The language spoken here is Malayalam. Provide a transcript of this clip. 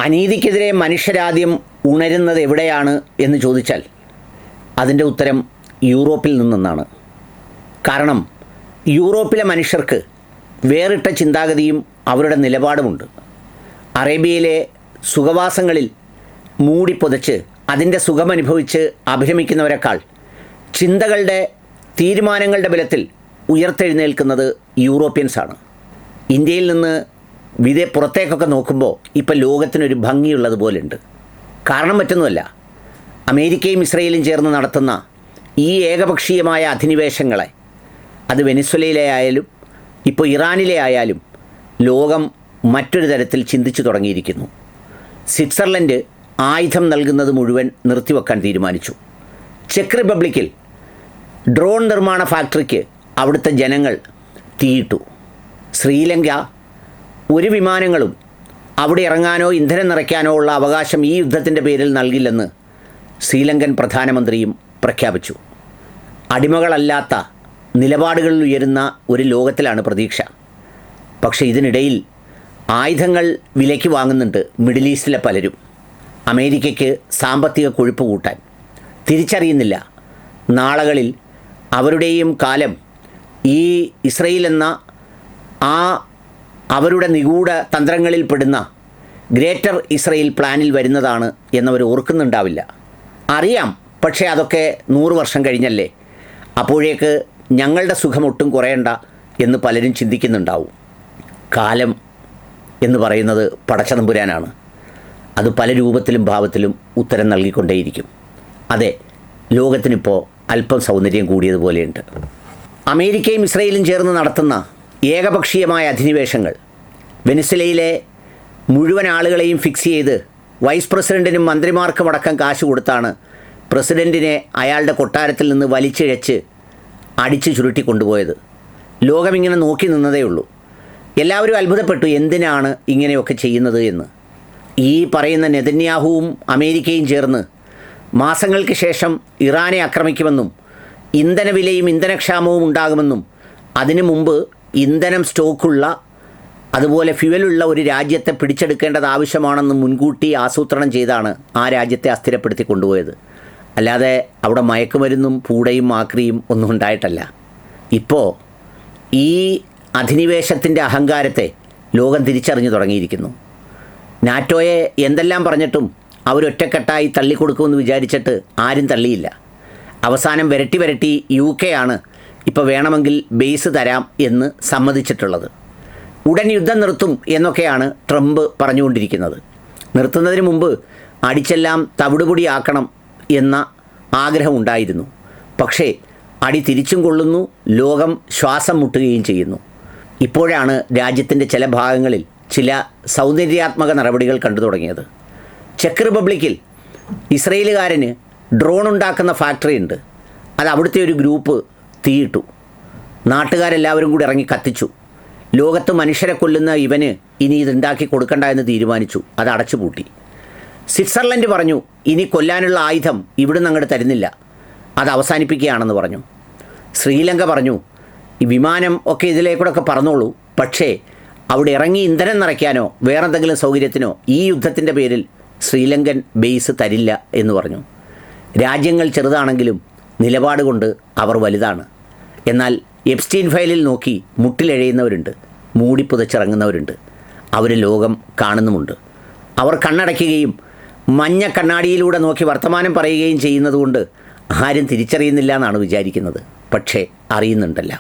അനീതിക്കെതിരെ മനുഷ്യരാദ്യം ഉണരുന്നത് എവിടെയാണ് എന്ന് ചോദിച്ചാൽ അതിൻ്റെ ഉത്തരം യൂറോപ്പിൽ നിന്നാണ്. കാരണം യൂറോപ്പിലെ മനുഷ്യർക്ക് വേറിട്ട ചിന്താഗതിയും അവരുടെ നിലപാടുമുണ്ട്. അറേബ്യയിലെ സുഖവാസങ്ങളിൽ മൂടിപ്പൊതച്ച് അതിൻ്റെ സുഖമനുഭവിച്ച് അഭിരമിക്കുന്നവരെക്കാൾ ചിന്തകളുടെ തീരുമാനങ്ങളുടെ ബലത്തിൽ ഉയർത്തെഴുന്നേൽക്കുന്നത് യൂറോപ്യൻസാണ്. ഇന്ത്യയിൽ നിന്ന് പുറത്തേക്കൊക്കെ നോക്കുമ്പോൾ ഇപ്പം ലോകത്തിനൊരു ഭംഗിയുള്ളതുപോലെയുണ്ട്. കാരണം മറ്റൊന്നുമല്ല, അമേരിക്കയും ഇസ്രയേലും ചേർന്ന് നടത്തുന്ന ഈ ഏകപക്ഷീയമായ അധിനിവേശങ്ങളെ, അത് വെനിസ്വലയിലെ ആയാലും ഇപ്പോൾ ഇറാനിലെ ആയാലും, ലോകം മറ്റൊരു തരത്തിൽ ചിന്തിച്ചു തുടങ്ങിയിരിക്കുന്നു. സ്വിറ്റ്സർലൻഡ് ആയുധം നൽകുന്നത് മുഴുവൻ നിർത്തിവെക്കാൻ തീരുമാനിച്ചു. ചെക്ക് റിപ്പബ്ലിക്കിൽ ഡ്രോൺ നിർമ്മാണ ഫാക്ടറിക്ക് അവിടുത്തെ ജനങ്ങൾ തീയിട്ടു. ശ്രീലങ്ക ഒരു വിമാനങ്ങളും അവിടെ ഇറങ്ങാനോ ഇന്ധനം നിറയ്ക്കാനോ ഉള്ള അവകാശം ഈ യുദ്ധത്തിൻ്റെ പേരിൽ നൽകില്ലെന്ന് ശ്രീലങ്കൻ പ്രധാനമന്ത്രിയും പ്രഖ്യാപിച്ചു. അടിമകളല്ലാത്ത നിലപാടുകളിൽ ഉയരുന്ന ഒരു ലോകത്തിലാണ് പ്രതീക്ഷ. പക്ഷേ ഇതിനിടയിൽ ആയുധങ്ങൾ വിലയ്ക്ക് വാങ്ങുന്നുണ്ട് മിഡിൽ ഈസ്റ്റിലെ പലരും. അമേരിക്കയ്ക്ക് സാമ്പത്തിക കൊഴുപ്പ് കൂട്ടാൻ. തിരിച്ചറിയുന്നില്ല നാളുകളിൽ അവരുടെയും കാലം ഈ ഇസ്രയേൽ എന്ന അവരുടെ നിഗൂഢ തന്ത്രങ്ങളിൽ പെടുന്ന ഗ്രേറ്റർ ഇസ്രയേൽ പ്ലാനിൽ വരുന്നതാണ് എന്നവർ ഓർക്കുന്നുണ്ടാവില്ല. അറിയാം, പക്ഷേ അതൊക്കെ 100 വർഷം കഴിഞ്ഞല്ലേ, അപ്പോഴേക്ക് ഞങ്ങളുടെ സുഖമൊട്ടും കുറയണ്ട എന്ന് പലരും ചിന്തിക്കുന്നുണ്ടാവും. കാലം എന്ന് പറയുന്നത് പടച്ചതമ്പുരാനാണ്. അത് പല രൂപത്തിലും ഭാവത്തിലും ഉത്തരം നൽകിക്കൊണ്ടേയിരിക്കും. അതെ, ലോകത്തിനിപ്പോൾ അല്പം സൗന്ദര്യം കൂടിയതുപോലെയുണ്ട്. അമേരിക്കയും ഇസ്രയേലും ചേർന്ന് നടത്തുന്ന ഏകപക്ഷീയമായ അധിനിവേശങ്ങൾ വെനിസ്വലയിലെ മുഴുവൻ ആളുകളെയും ഫിക്സ് ചെയ്ത് വൈസ് പ്രസിഡൻറ്റിനും മന്ത്രിമാർക്കും അടക്കം കാശ് കൊടുത്താണ് പ്രസിഡൻറ്റിനെ അയാളുടെ കൊട്ടാരത്തിൽ നിന്ന് വലിച്ചിഴച്ച് അടിച്ചു ചുരുട്ടി കൊണ്ടുപോയത്. ലോകമിങ്ങനെ നോക്കി നിന്നതേ ഉള്ളൂ. എല്ലാവരും അത്ഭുതപ്പെട്ടു, എന്തിനാണ് ഇങ്ങനെയൊക്കെ ചെയ്യുന്നത് എന്ന്. ഈ പറയുന്ന നെതന്യാഹുവും അമേരിക്കയും ചേർന്ന് മാസങ്ങൾക്ക് ശേഷം ഇറാനെ ആക്രമിക്കുമെന്നും ഇന്ധനവിലയും ഇന്ധനക്ഷാമവും ഉണ്ടാകുമെന്നും അതിനു മുമ്പ് ഇന്ധനം സ്റ്റോക്കുള്ള അതുപോലെ ഫ്യുവലുള്ള ഒരു രാജ്യത്തെ പിടിച്ചെടുക്കേണ്ടത് ആവശ്യമാണെന്ന് മുൻകൂട്ടി ആസൂത്രണം ചെയ്താണ് ആ രാജ്യത്തെ അസ്ഥിരപ്പെടുത്തി കൊണ്ടുപോയത്. അല്ലാതെ അവിടെ മയക്കുമരുന്നും പൂടയും ആക്രിയും ഒന്നും ഉണ്ടായിട്ടല്ല. ഇപ്പോൾ ഈ അധിനിവേശത്തിൻ്റെ അഹങ്കാരത്തെ ലോകം തിരിച്ചറിഞ്ഞു തുടങ്ങിയിരിക്കുന്നു. നാറ്റോയെ എന്തെല്ലാം പറഞ്ഞിട്ടും അവരൊറ്റക്കെട്ടായി തള്ളിക്കൊടുക്കുമെന്ന് വിചാരിച്ചിട്ട് ആരും തള്ളിയില്ല. അവസാനം വരട്ടി UK ആണ് ഇപ്പോൾ വേണമെങ്കിൽ ബേസ് തരാം എന്ന് സമ്മതിച്ചിട്ടുള്ളത്. ഉടൻ യുദ്ധം നിർത്തും എന്നൊക്കെയാണ് ട്രംപ് പറഞ്ഞുകൊണ്ടിരിക്കുന്നത്. നിർത്തുന്നതിന് മുമ്പ് അടിച്ചെല്ലാം തവിടുപൊടിയാക്കണം എന്ന ആഗ്രഹമുണ്ടായിരുന്നു. പക്ഷേ അടി തിരിച്ചും കൊള്ളുന്നു, ലോകം ശ്വാസം മുട്ടുകയും ചെയ്യുന്നു. ഇപ്പോഴാണ് രാജ്യത്തിൻ്റെ ചില ഭാഗങ്ങളിൽ ചില സൗന്ദര്യാത്മക നടപടികൾ കണ്ടു തുടങ്ങിയത്. ചെക്ക് റിപ്പബ്ലിക്കിൽ ഇസ്രയേലുകാരന് ഡ്രോൺ ഉണ്ടാക്കുന്ന ഫാക്ടറി ഉണ്ട്. അത് അവിടുത്തെ ഒരു ഗ്രൂപ്പ് തീയിട്ടു. നാട്ടുകാരെല്ലാവരും കൂടി ഇറങ്ങി കത്തിച്ചു. ലോകത്ത് മനുഷ്യരെ കൊല്ലുന്ന ഇവന് ഇനി ഇതുണ്ടാക്കി കൊടുക്കണ്ട എന്ന് തീരുമാനിച്ചു. അത് അടച്ചുപൂട്ടി. സ്വിറ്റ്സർലൻഡ് പറഞ്ഞു, ഇനി കൊല്ലാനുള്ള ആയുധം ഇവിടുന്ന് അങ്ങോട്ട് തരുന്നില്ല, അത് അവസാനിപ്പിക്കുകയാണെന്ന് പറഞ്ഞു. ശ്രീലങ്ക പറഞ്ഞു, ഈ വിമാനം ഒക്കെ ഇതിലേക്കൂടെയൊക്കെ പറന്നോളൂ, പക്ഷേ അവിടെ ഇറങ്ങി ഇന്ധനം നിറയ്ക്കാനോ വേറെന്തെങ്കിലും സൗകര്യത്തിനോ ഈ യുദ്ധത്തിൻ്റെ പേരിൽ ശ്രീലങ്കൻ ബേസ് തരില്ല എന്ന് പറഞ്ഞു. രാജ്യങ്ങൾ ചെറുതാണെങ്കിലും നിലപാട് കൊണ്ട് അവർ വലുതാണ്. എന്നാൽ എപ്സ്റ്റീൻ ഫയലിൽ നോക്കി മുട്ടിലെഴയുന്നവരുണ്ട്, മൂടിപ്പുതച്ചിറങ്ങുന്നവരുണ്ട്. അവർ ലോകം കാണുന്നുമുണ്ട്. അവർ കണ്ണടയ്ക്കുകയും മഞ്ഞ കണ്ണാടിയിലൂടെ നോക്കി വർത്തമാനം പറയുകയും ചെയ്യുന്നതുകൊണ്ട് ആരും തിരിച്ചറിയുന്നില്ല എന്നാണ് വിചാരിക്കുന്നത്. പക്ഷേ അറിയുന്നുണ്ടല്ല.